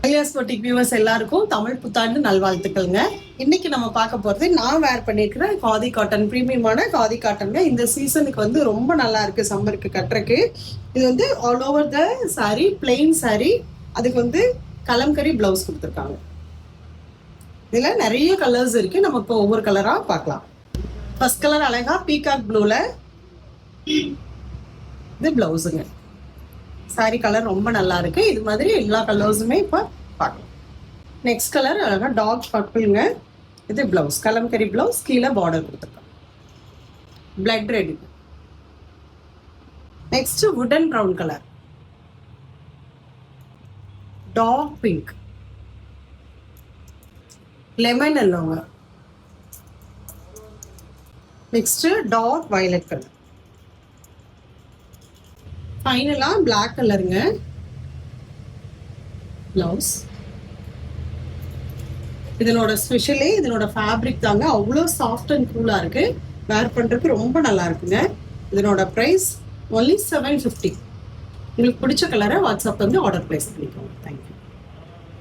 IS boutique viewers எல்லாருக்கும் தமிழ் புத்தாண்டு நல்வாழ்த்துக்கள்ங்க. இன்னைக்கு நம்ம பார்க்க போறது நான் வேர் பண்ணிருக்கிற காதி காட்டன், பிரீமியமான காதி காட்டன்ங்க. இந்த சீசனுக்கு வந்து ரொம்ப நல்லா இருக்கு சம்மருக்கு கட்டுறக்கு. இது வந்து all over the sorry, plain sorry. அதுக்கு வந்து கலம்கரி பிளவுஸ் கொடுத்துருக்காங்க. இதுல நிறைய கலர்ஸ் இருக்கு. நம்ம இப்போ ஒவ்வொரு கலரா பார்க்கலாம். ஃபர்ஸ்ட் கலர் அழகா பீகாக் ப்ளூல இது பிளவுஸுங்க. சாரி கலர் ரொம்ப நல்லா இருக்கு. இது மாதிரி எல்லா கலர்ஸுமே இப்போ பார்க்கலாம். நெக்ஸ்ட் கலர் அழகா டார்க் பர்பிள்ங்க. இது பிளவுஸ், கலம்கரி பிளவுஸ், கீழே பார்டர் கொடுத்துருக்கோம். Blood red. Next wooden brown colour, dark pink, lemon எல்லோங்க. Next dark violet colour. ஃபைனலா பிளாக் கலருங்க பிளவுஸ். இதனோட ஸ்பெஷலே இதனோட ஃபேப்ரிக் தாங்க. அவ்வளோ சாஃப்ட் அண்ட் கூலா இருக்கு. வேர் பண்றதுக்கு ரொம்ப நல்லா இருக்குங்க. இதனோட ப்ரைஸ் only 750. உங்களுக்கு பிடிச்ச கலரை வாட்ஸ்அப் வந்து ஆர்டர் பிளேஸ் பண்ணிக்கோங்க. தேங்க்யூ.